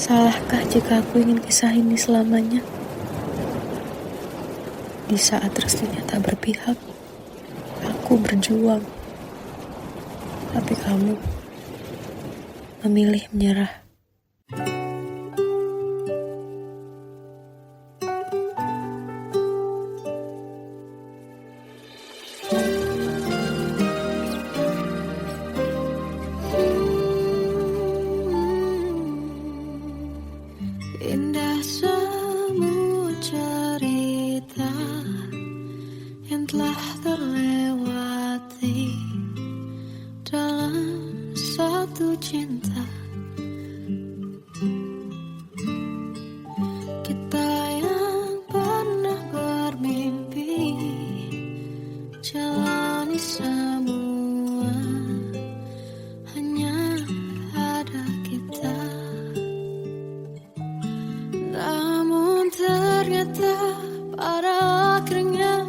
Salahkah jika aku ingin kisah ini selamanya? Di saat restunya tak berpihak, aku berjuang. Tapi kamu memilih menyerah. Indah semua cerita yang telah terlewati dalam satu cinta. Kita yang pernah bermimpi jalani semua, hanya ada kita. Namun ternyata pada akhirnya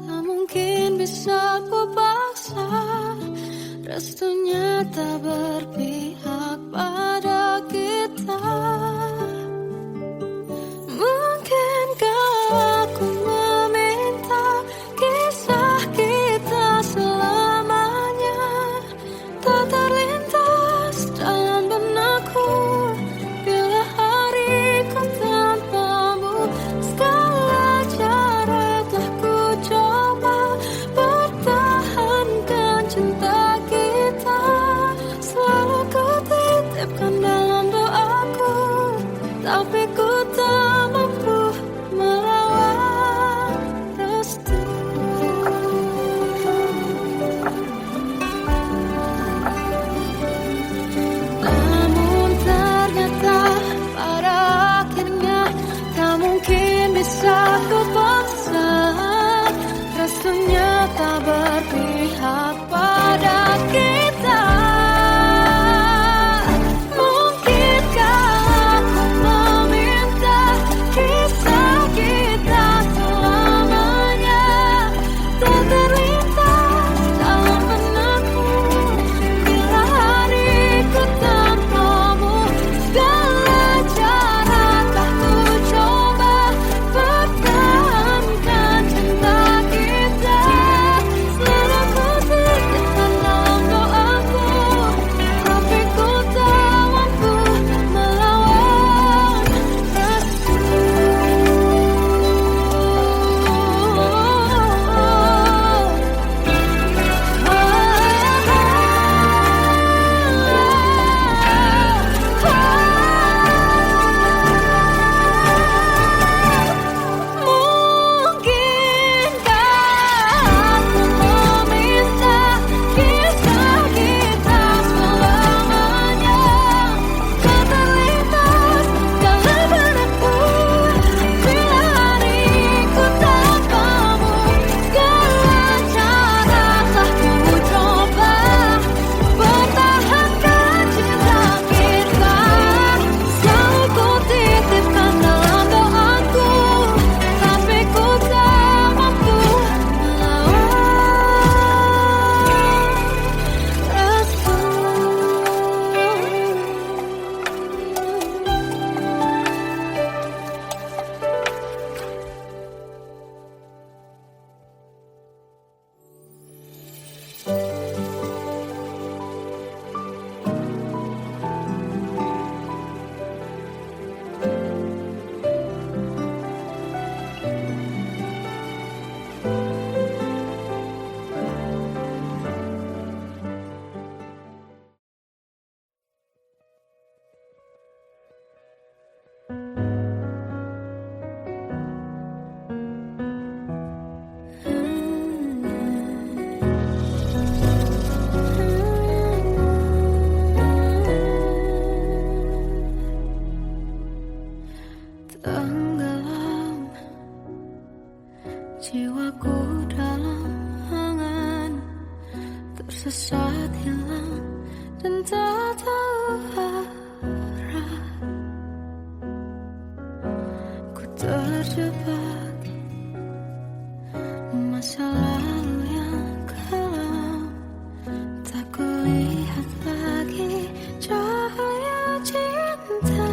tak mungkin bisa ku paksa. Restunya tak berpihak pada kita. Mungkinkah aku meminta kisah kita selamanya tak terlintas dalam benakku bila hariku tanpamu. Segala cara telah ku coba pertahankan cinta kita. Selalu ku titipkan dalam doaku, tapi ku tak mampu melawan restu. Namun ternyata pada akhirnya tak mungkin bisa ku paksa. Restunya tak berpihak pada kita. Mungkinkah aku meminta kisah kita selamanya tak terlintas dalam benakku bila hariku tanpamu. Segala cara telah ku coba pertahankan cinta kita. Selalu ku titipkan dalam doaku, tapi ku tak mampu melawan restu. Mungkinkah aku meminta kisah kita selamanya tak terlintas dalam benakku bila hariku tanpamu. Segala cara telah ku coba pertahankan cinta kita. Selalu ku titipkan dalam doaku, tapi ku tak mampu melawan restu. Tenggelam jiwaku dalam angan, tersesat hilang dan tak tahu arah. Ku terjebak masa lalu yang kelam, tak kulihat lagi cahaya cinta.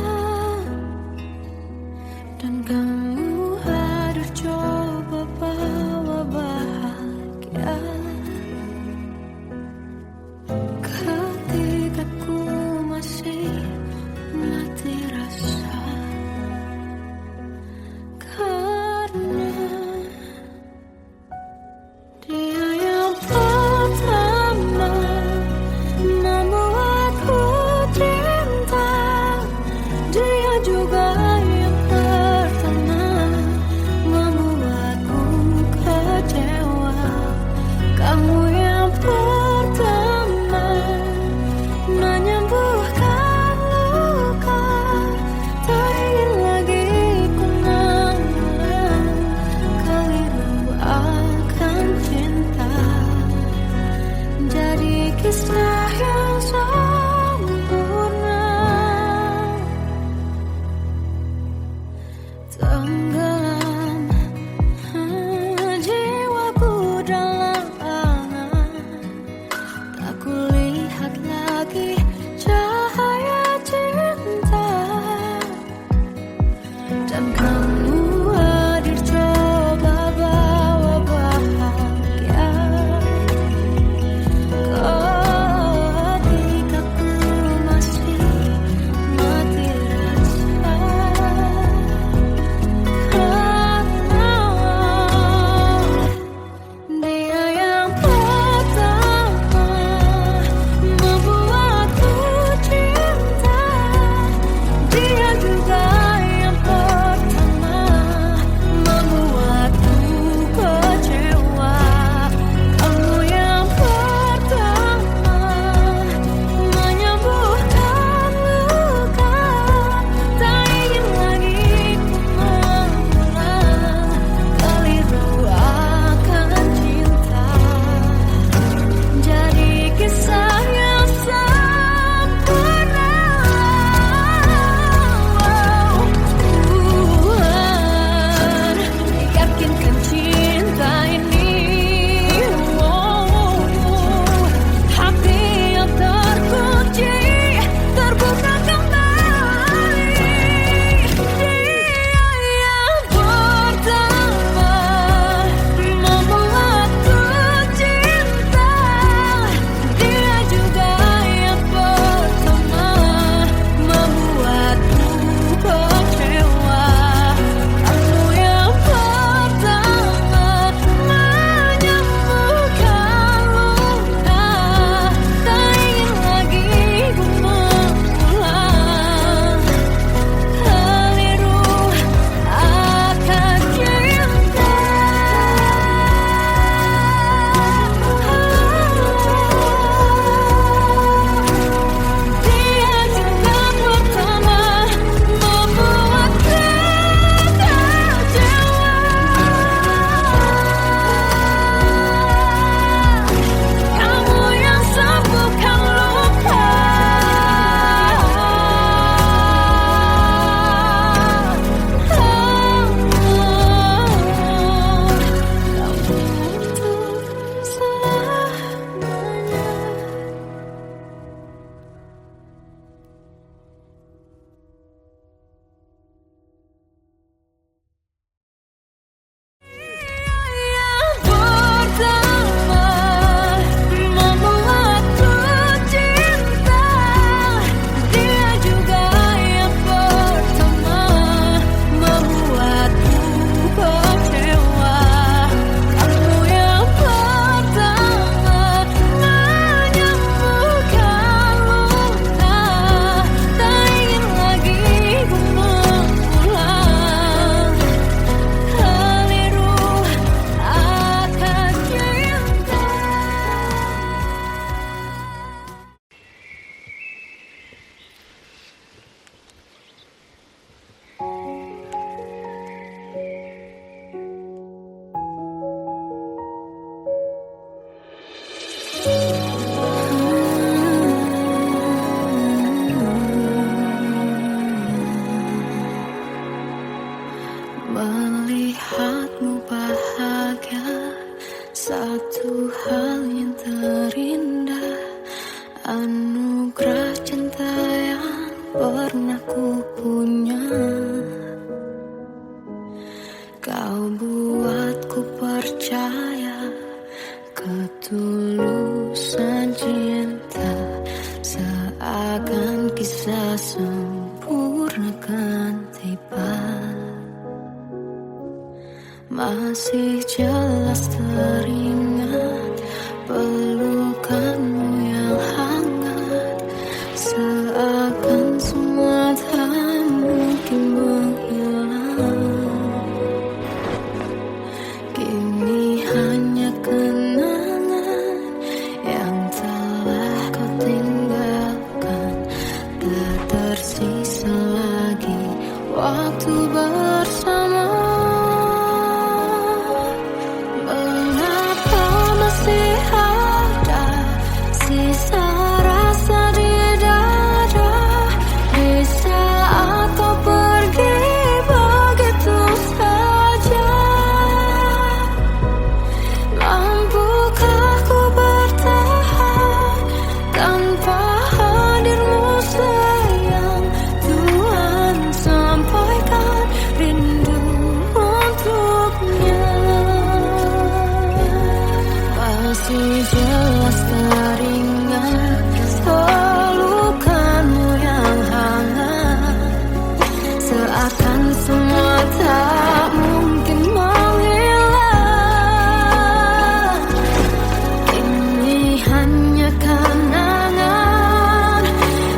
Satu hal yang terindah, anugerah cinta yang pernah ku punya. Kau buatku percaya ketulusan cinta, seakan kisah sempurna kan tiba. Masih jelas teringat pelukanmu yang hangat, seakan semua tak mungkin menghilang. Kini hanya kenangan yang telah kau tinggalkan, tak tersisa lagi waktu bersama. Sisa rasa di dada di saat kau pergi begitu saja. Mampukah ku bertahan tanpa hadirmu sayang? Tuhan sampaikan rindu untuknya. Masih jelas teringat pelukanmu yang hangat, seakan semua tak mungkin menghilang. Ini hanya kenangan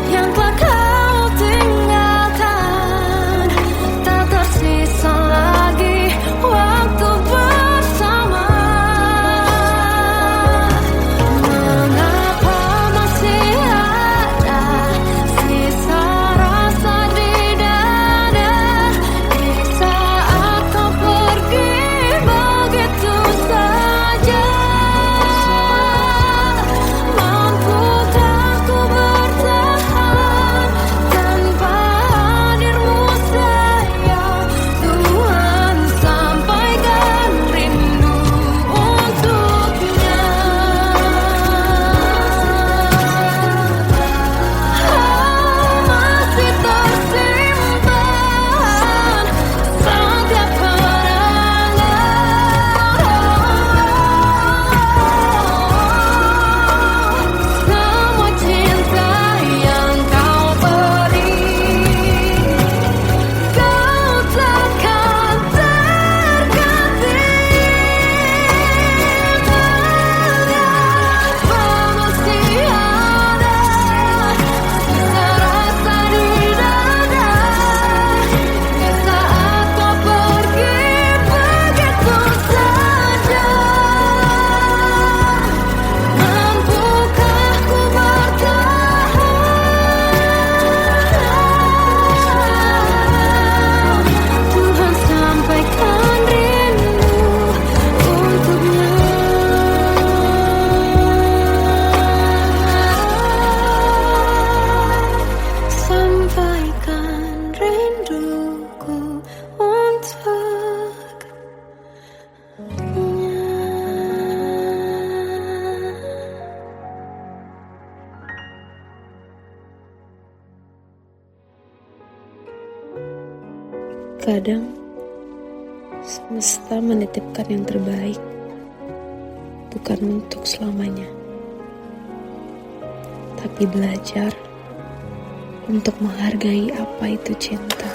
yang telah kau tinggalkan, tak tersisa lagi waktu bersama. Kadang semesta menitipkan yang terbaik, bukan untuk selamanya, tapi belajar untuk menghargai apa itu cinta.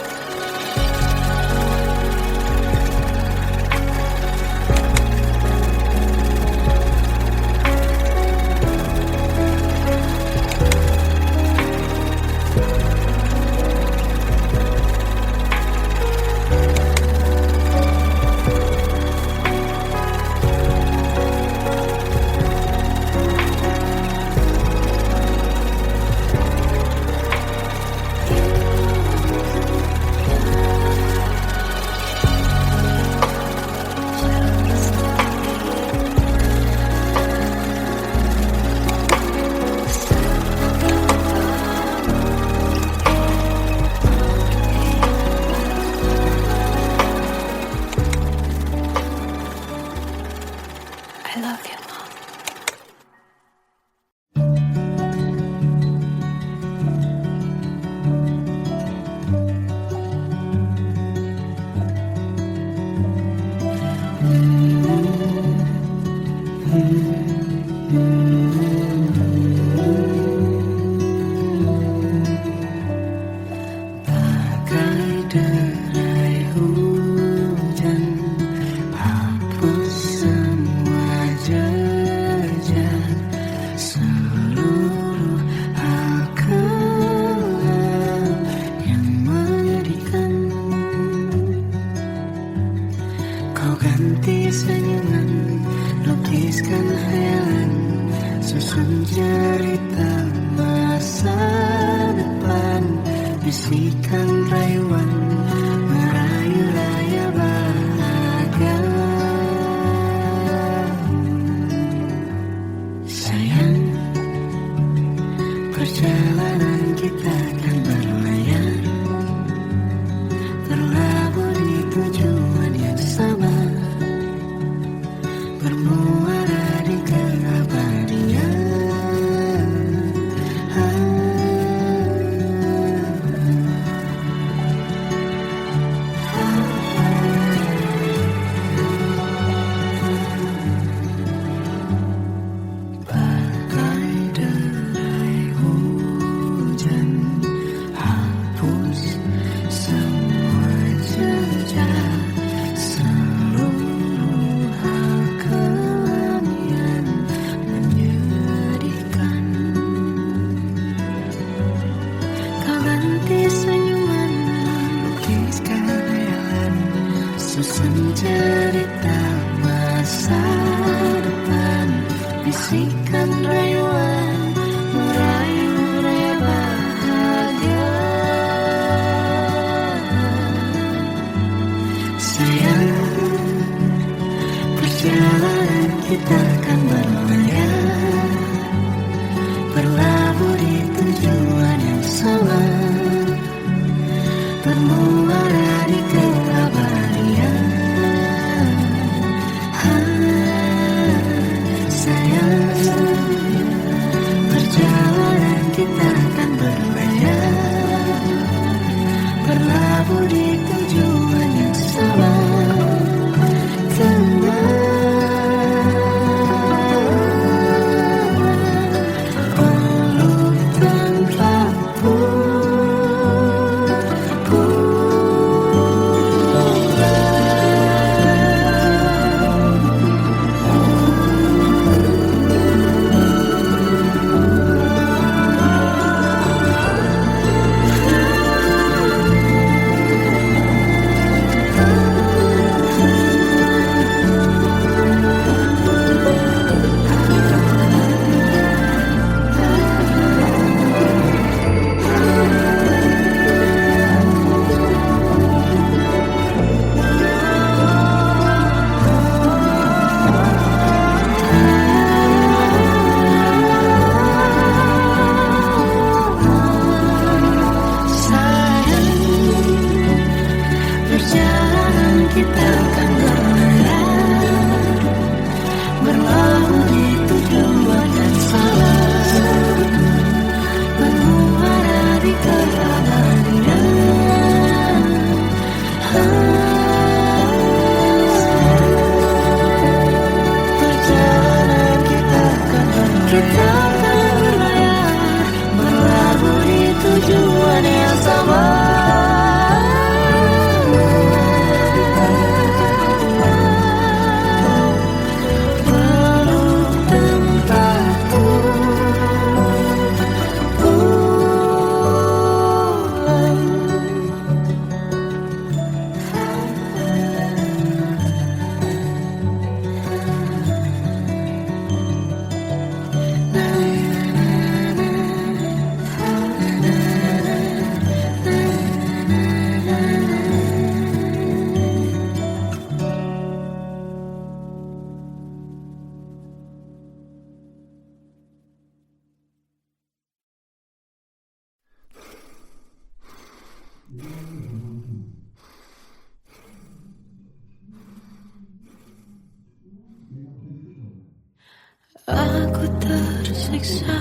Aku tersiksa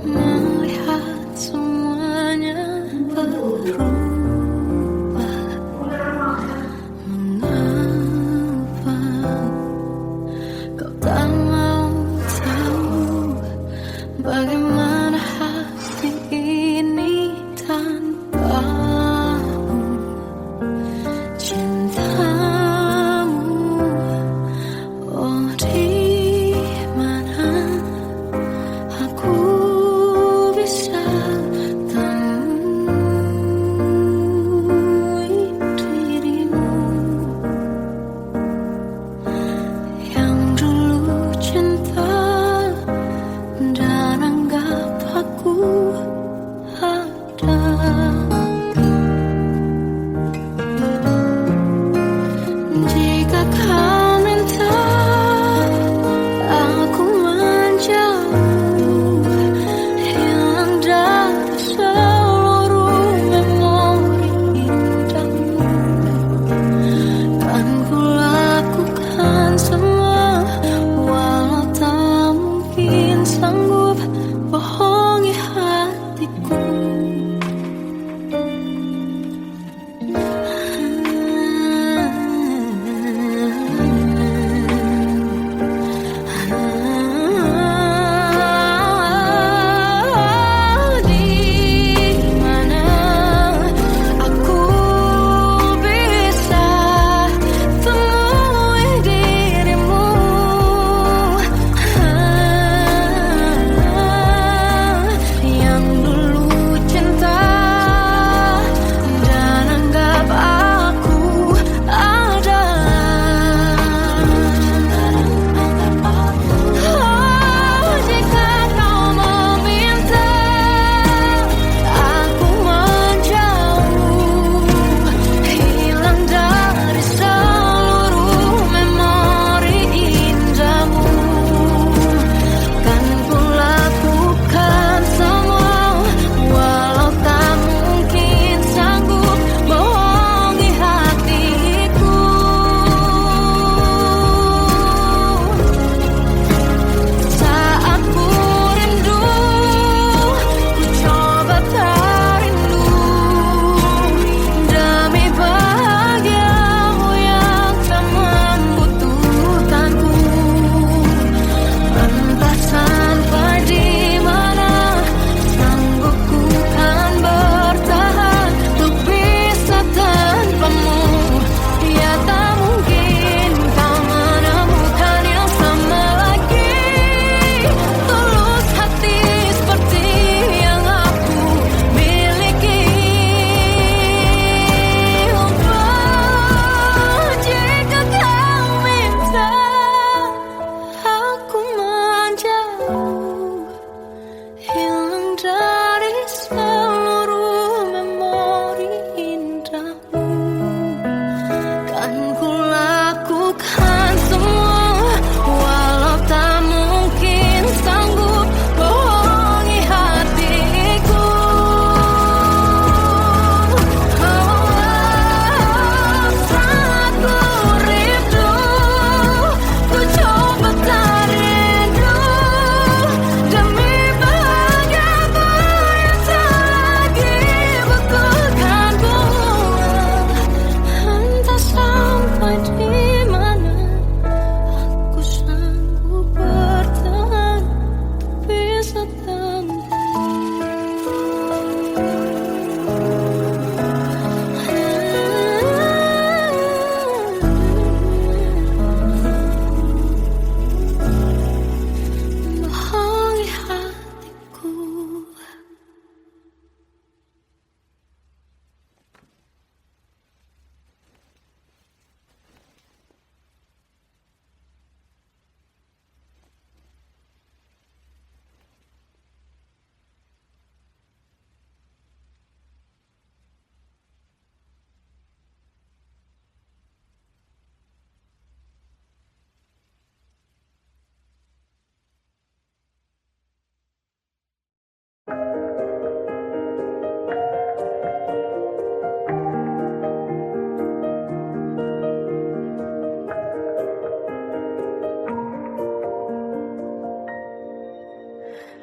melihat semuanya berubah. Mengapa kau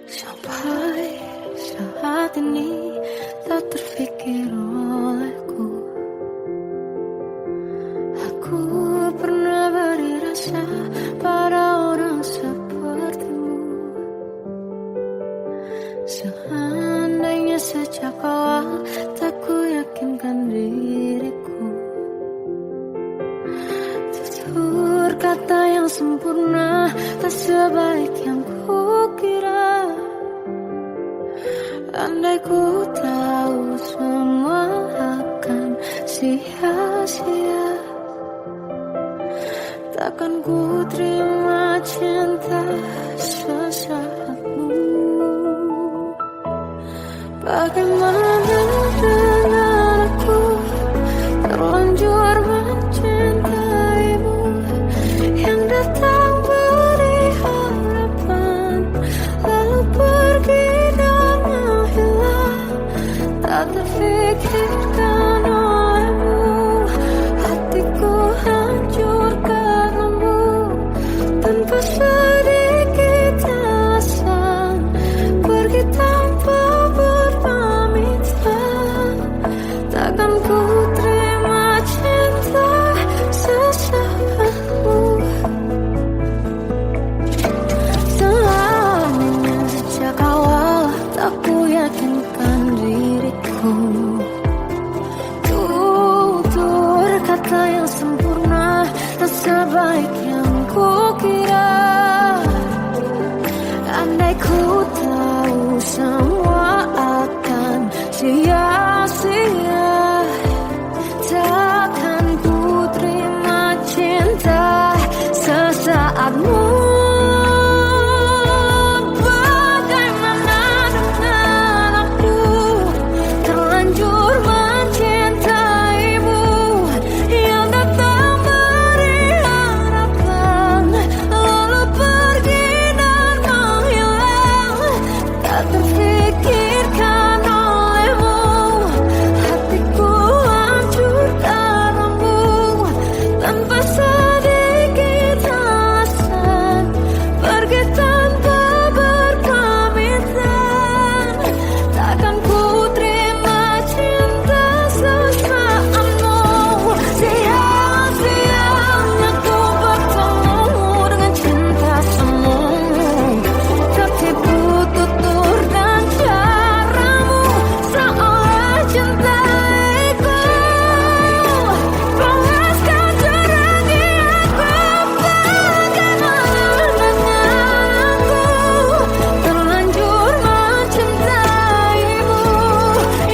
Sampai saat ini tak terfikir olehku. Aku pernah beri rasa pada orang sepertimu. Seandainya sejak awal tak ku yakinkan diriku. Tutur kata yang sempurna tak sebaik yang ku kira. Andai ku tahu semua akan sia-sia, takkan ku terima cinta sesaatmu. Bagaimana dengan aku terlanjur mencintaimu, yang datang beri harapan lalu pergi dan menghilang. Tak terfikirkan olehmu, hatiku hancur karenamu. Tanpa sedikit alasan pergi tanpa berpamitan. Takkan ku terima cinta sesaatmu. Seandainya sejak awal tak ku yakinkan diriku. Tutur kata yang sempurna tak sebaik yang ku kira. Andai ku tahu semua akan sia-sia, takkan ku terima cinta sesaatmu. Bagaimana dengan aku terlanjur mencintaimu, yang datang beri harapan lalu pergi dan menghilang. Tak terfikirkan olehmu, hatiku hancur karenamu. Tanpa sedikit alasan pergi tanpa berpamitan. Takkan ku terima cinta sesaatmu. Sia-sia aku bertemu dengan cinta semu. Tertipu tutur dan caramu, seolah cintaiku panaskan terangi aku. Bagaimana dengan aku terlanjur mencintaimu,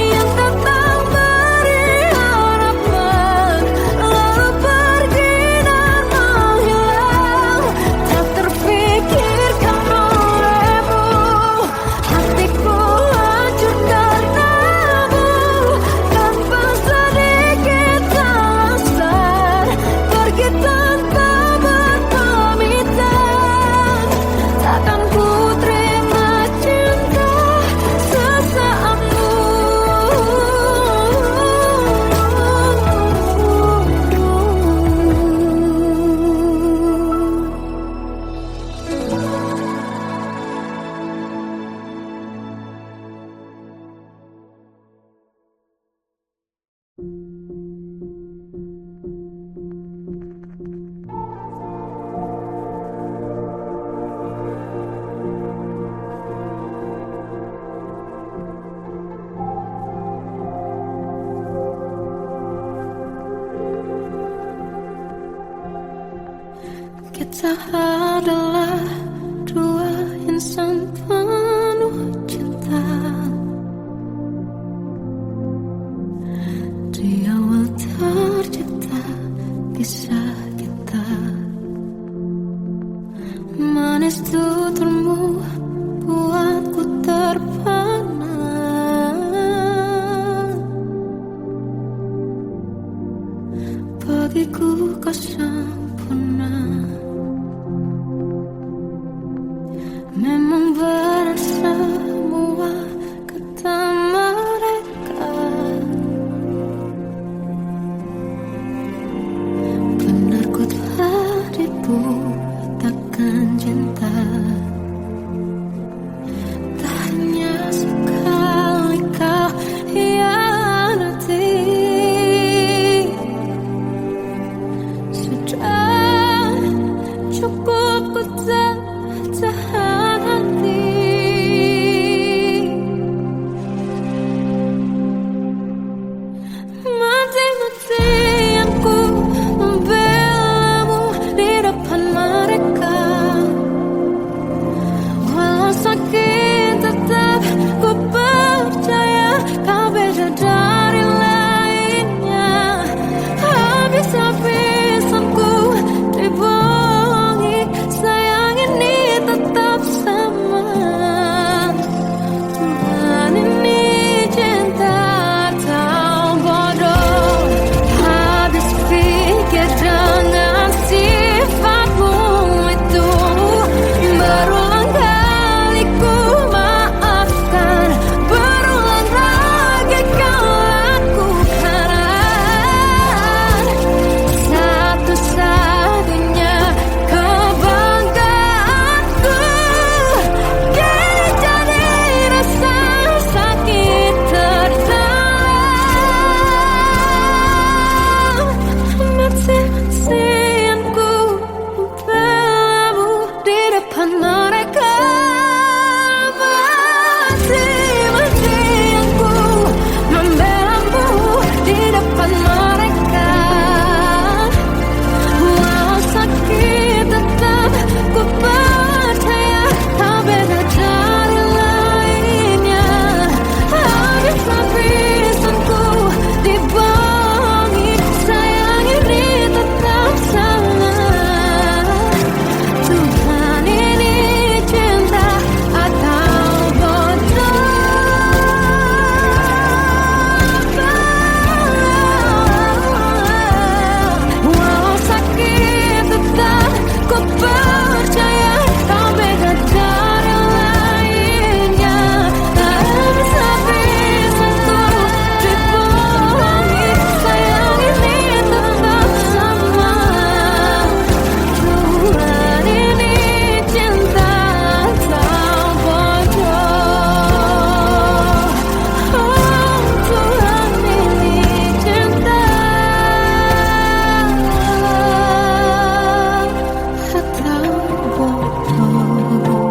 yang datang beri harapan lalu pergi dan menghilang. Tak terfikirkan olehmu, hatiku hancur karenamu. Tanpa sedikit alasan pergi tanpa berpamitan. Takkan ku terima cinta sesaatmu. Kita adalah dua insan penuh cinta. Di awal tercipta kisah kita. Manis tuturmu buatku terpana. Bagiku kau sempurna. Memang benar semua kata mereka. Benar ku telah dibutakan cinta. tertahan hati. Mati-matian ku membelamu di depan mereka. Walau sakit tetap ku percaya kau beda dari lainnya. Habis-habisan ku dibohongi, sayang ini tetap sama. Tuhan ini cinta atau bodoh. Habis pikir dengan sifatmu itu, berulang kali ku maafkan, berulang lagi kau lakukan. Satu-satunya kebanggaanku kini jadi rasa sakit terdalam. Mati-matian ku membelamu di depan mereka. Mati-matian ku membelamu di depan mereka. Walau sakit tetap ku percaya kau beda dari lainnya. Habis-habisan ku dibohongi, sayang ini tetap sama. Tuhan ini cinta atau bodoh. Walau sakit tetap ku percaya kau beda dari lainnya. Habis-habisan ku dibohongi, sayang ini tetap sama. Tuhan ini cinta atau bodoh. Tuhan ini cinta atau bodoh.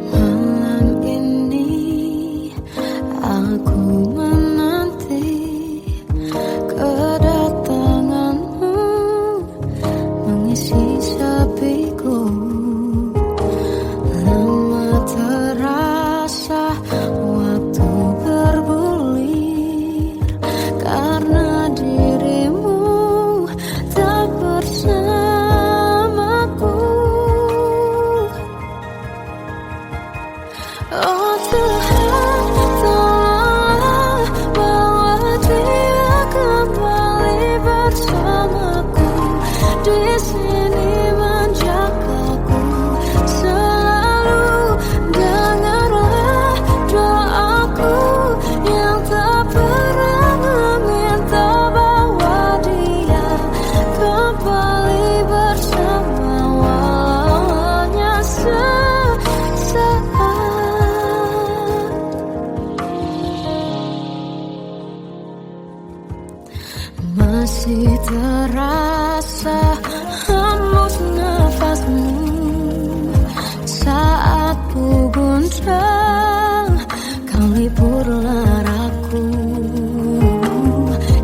Malam ini aku menanti kedatanganmu mengisi sepiku. Lama terasa waktu bergulir karena dirimu tak bersamaku. Oh Tuhan, tolonglah bawa dia kembali bersamaku. Di sini menjagaku selalu. Dengarlah doaku yang tak pernah meminta, bawa dia kembali bersama walau hanya sesaat. Masih terasa hembus nafasmu saat ku guncang, kau liburlah raku.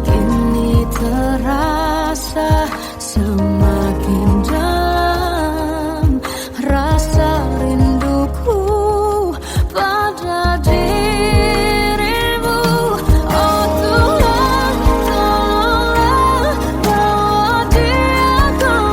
Kini terasa semakin dalam rasa rinduku pada dirimu. Oh Tuhan, tolonglah bawa dia kembali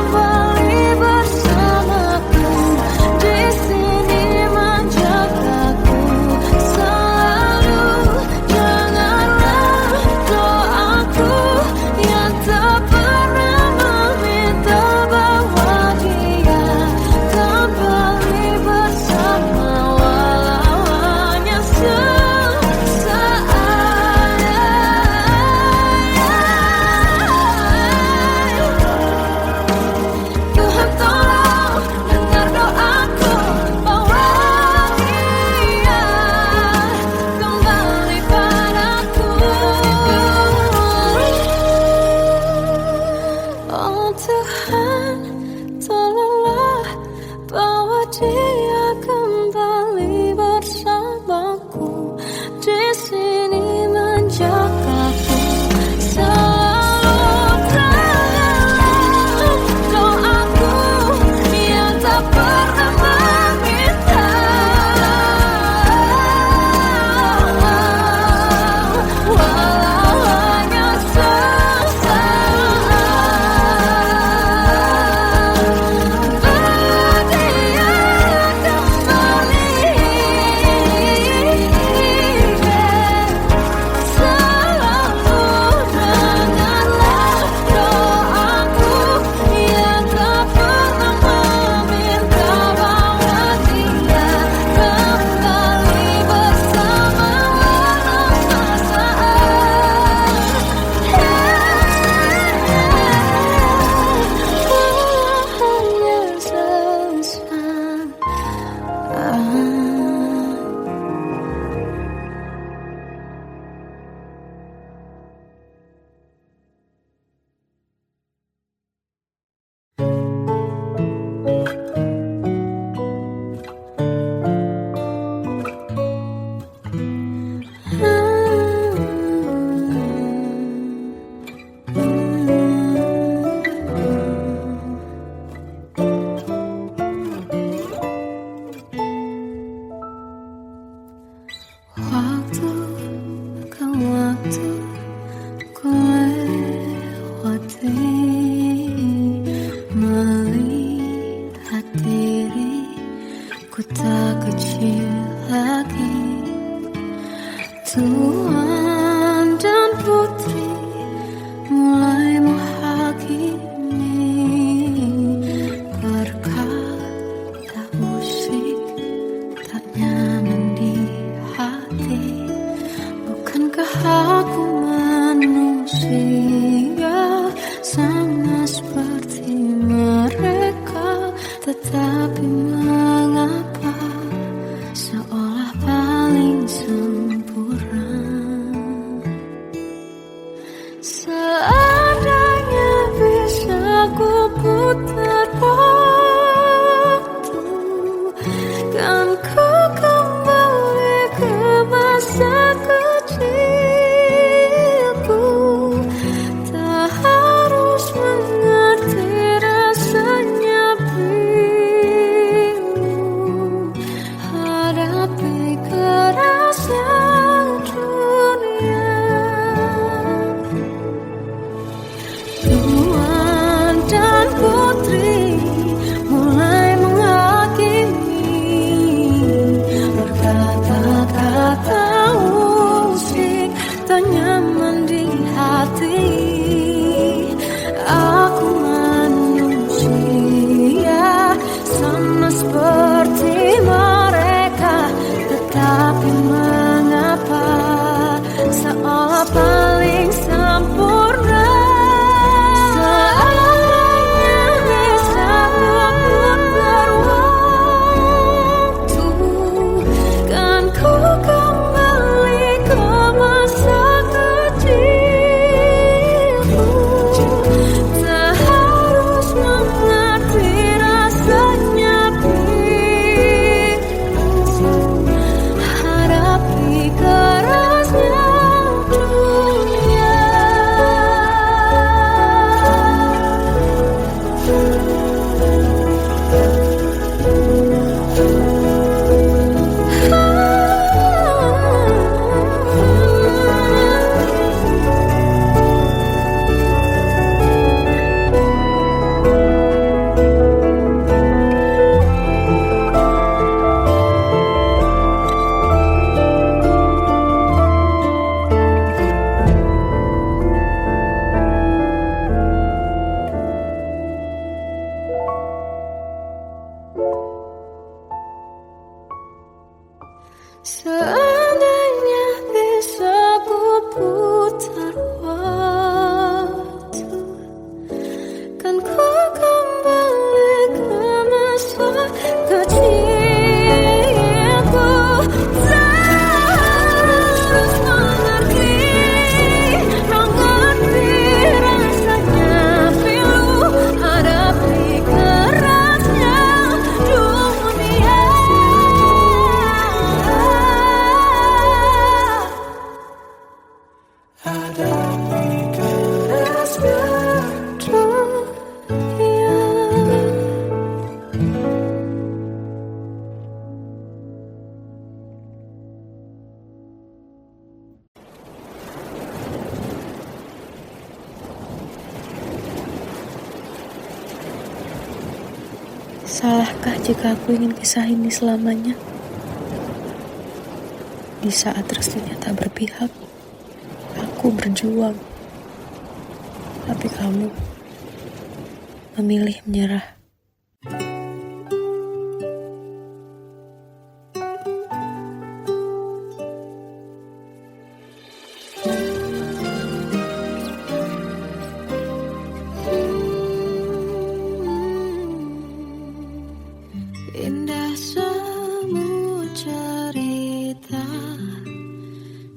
waktu ku lewati, melihat diri ku tak kecil lagi. Tuan dan putri mulai menghakimi, berkata musik tak nyaman di hati. Bukankah aku manusia sama seperti mereka? Tetapi mengapa seolah paling sempurna? Seandainya bisa ku putar waktu, kan ku kembali ke masa kecilku. Tak harus mengerti rasanya bingung hadapi kerasnya dunia. Tuan dan putri mulai menghakimi, berkata-kata musik tak nyaman di hati. Aku manusia sama seperti mereka, tetapi mengapa seolah paling sempurna? Seandainya bisa memutar waktu, kan ku kembali ke masa kecilku. Tak harus mengerti rasanya bingung hadapi kerasnya dunia. Seandainya bisa ku putar waktu, kan ku kembali ke masa kecilku. Tak harus mengerti rasanya pilu hadapi kerasnya dunia. Hadapi kerasnya dunia. Salahkah jika aku ingin kisah ini selamanya? Di saat restunya tak berpihak, aku berjuang. Tapi kamu memilih menyerah. Indah semua cerita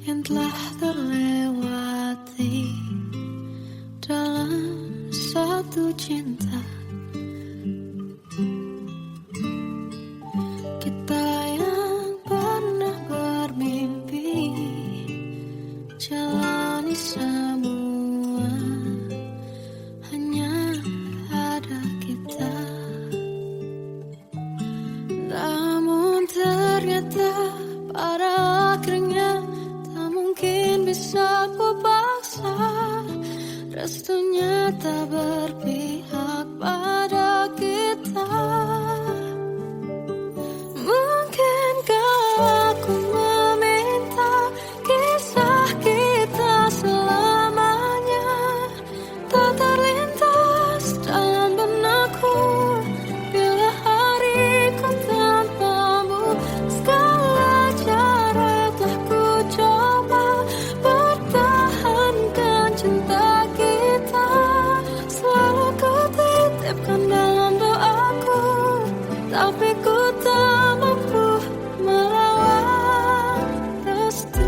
yang telah terlewati dalam satu cinta. Kita yang pernah bermimpi jalani semua, hanya ada kita. Namun ternyata pada akhirnya tak mungkin bisa bisa ku paksa, restunya tak berpihak pada kita. Mungkinkah aku meminta kisah kita selamanya tak terlintas dalam benakku bila hariku tanpamu. Segala cara telah ku coba pertahankan cinta kita, selalu ku titipkan dalam doaku, tapi ku tak mampu melawan restu.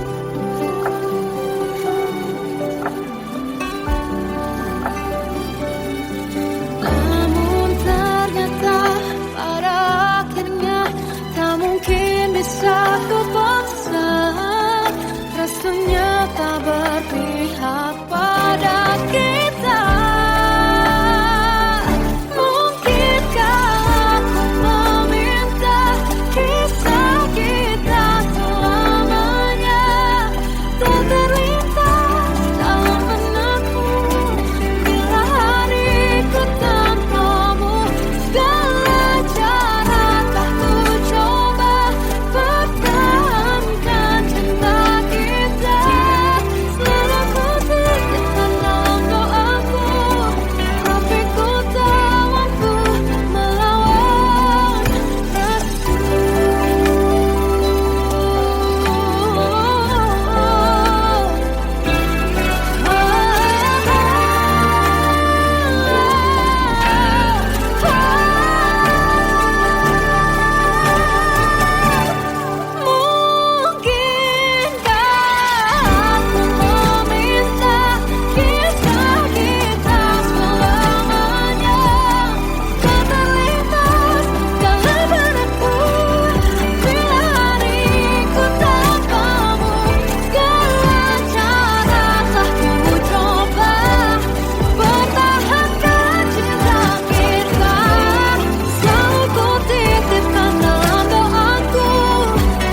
Namun ternyata pada akhirnya tak mungkin bisa ku paksa, restunya tak berpihak pada kita. Mungkinkah aku meminta kisah kita selamanya tak terlintas dalam benakku bila hariku tanpamu. Segala cara telah ku coba pertahankan cinta kita, selalu ku titipkan dalam doaku, tapi ku tak mampu melawan restu. Mungkinkah aku meminta kisah kita selamanya tak terlintas dalam benakku bila hariku tanpamu. Segala cara telah ku coba pertahankan cinta kita, selalu ku titipkan dalam doaku,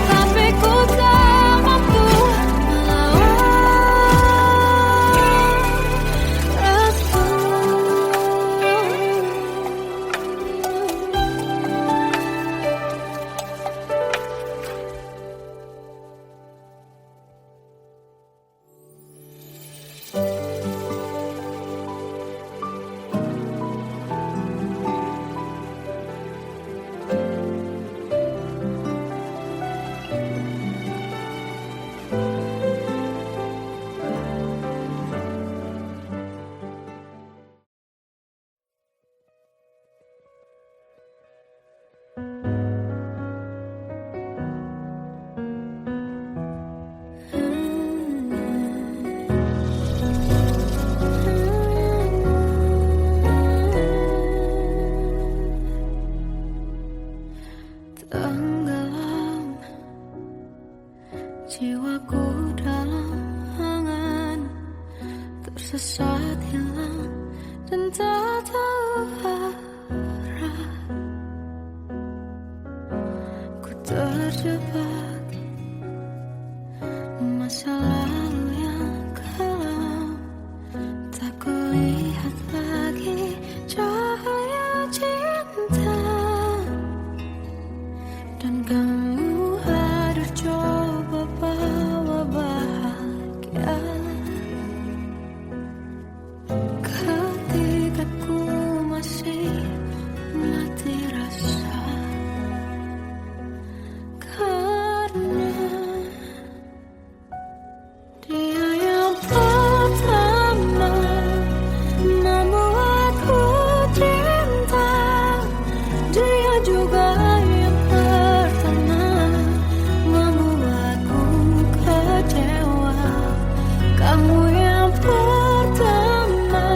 tapi ku tak mampu melawan restu. Tenggelam jiwaku dalam angan, tersesat hilang dan tak tahu arah. Ku terjebak masa lalu yang kelam, tak kulihat lagi cahaya cinta. Dan kamu hadir coba bawa bahagia ketika ku masih mati rasa. Karena dia yang pertama membuatku cinta, dia juga yang pertama membuatku kecewa. Kamu yang pertama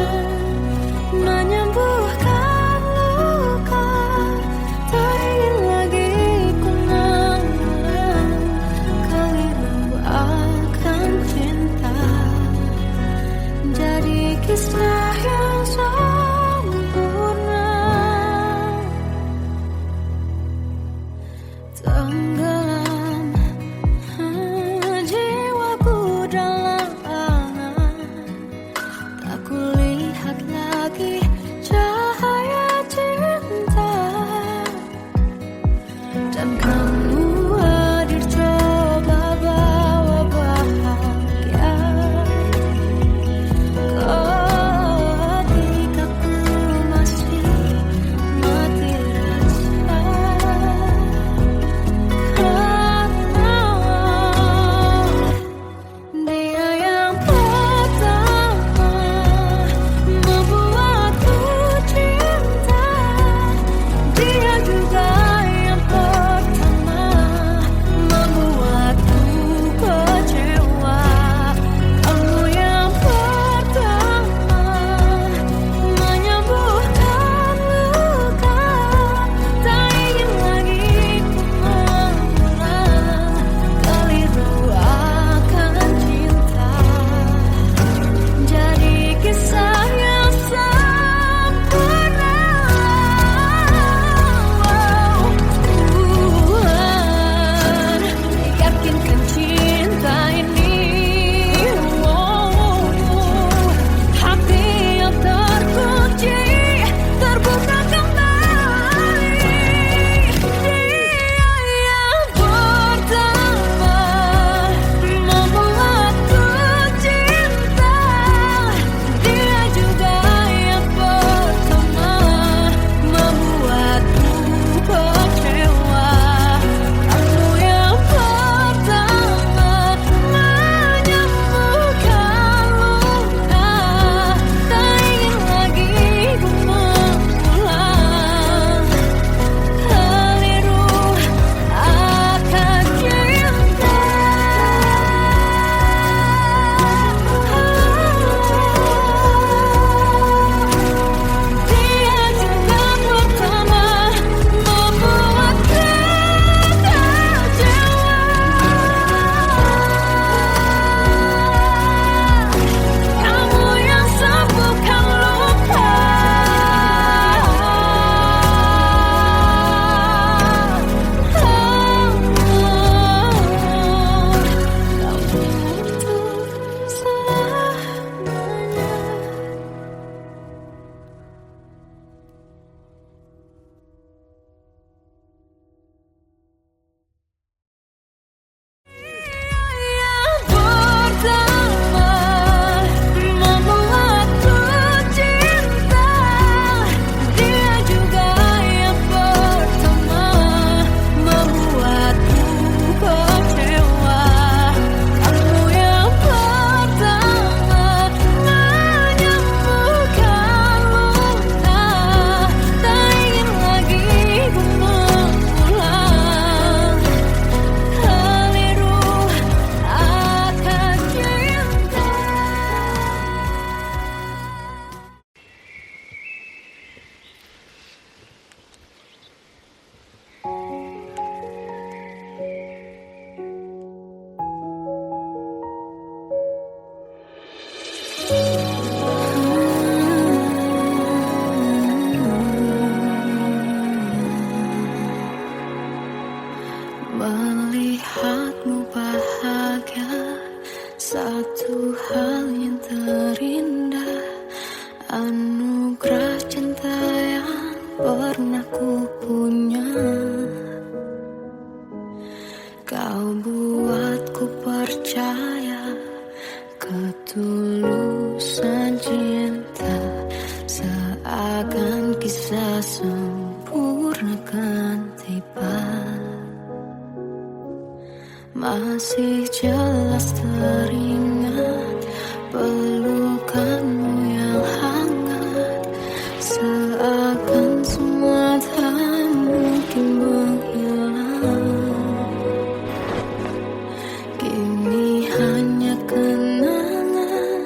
menyembuhkan luka, tak ingin lagi ku mengulang keliru akan cinta. Jadi kisah yang sempurna tenggelam jiwaku dalam yang terindah, anugerah cinta yang pernah ku punya. Kau buatku percaya ketulusan cinta, seakan kisah sempurna kan tiba. Masih jelas teringat pelukanmu yang hangat, seakan semua tak mungkin menghilang. Kini hanya kenangan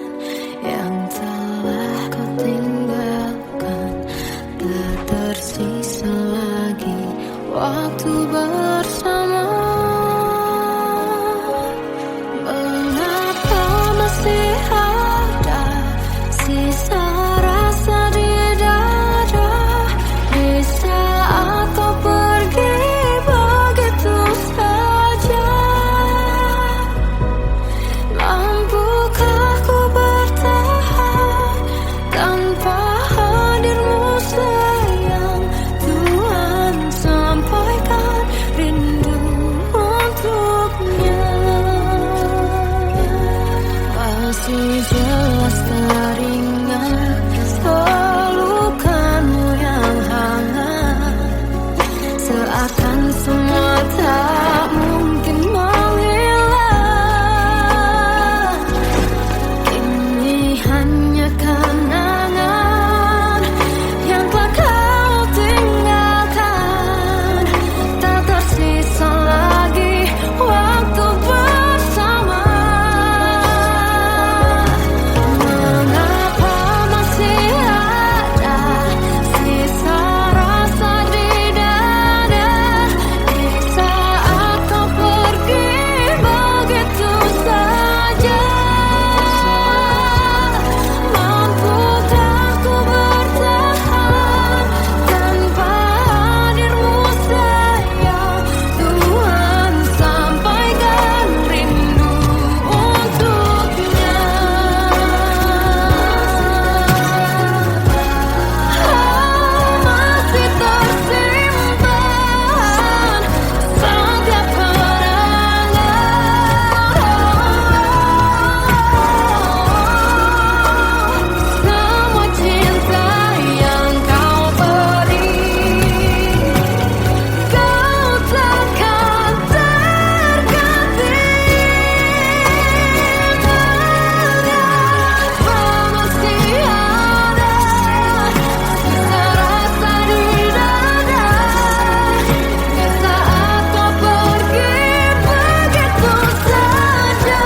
yang telah kau tinggalkan, tak tersisa lagi waktu bersama. Mengapa masih ada sisa rasa di dada, di saat kau pergi begitu saja? Mampukah ku bertahan tanpa hadirmu sayang? Tuhan, sampaikan rindu untuknya. Masih jelas teringat pelukanmu yang hangat, seakan semua tak mungkin menghilang. Ini hanya kenangan yang telah kau tinggalkan, tak tersisa lagi waktu bersama. Mengapa masih ada sisa rasa di dada, di saat kau pergi begitu saja? Mampukah ku bertahan tanpa hadirmu sayang? Tuhan, sampaikan rindu untuknya. Masih tersimpan setiap kenangan, semua cinta yang kau beri, kau takkan terganti. Mengapa masih ada sisa rasa di dada, di saat kau pergi begitu saja?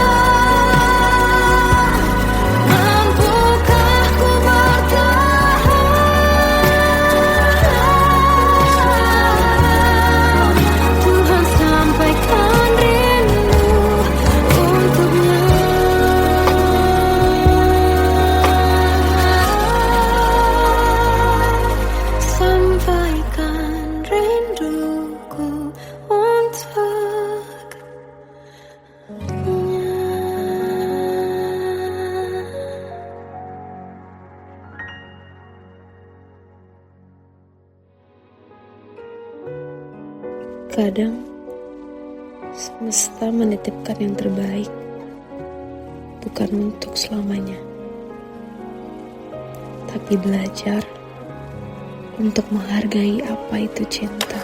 Mampukah ku bertahan? Tuhan, sampaikan rindu untuknya. Sampaikan rinduku untuknya. Kadang semesta menitipkan yang terbaik, bukan untuk selamanya, tapi belajar untuk menghargai apa itu cinta.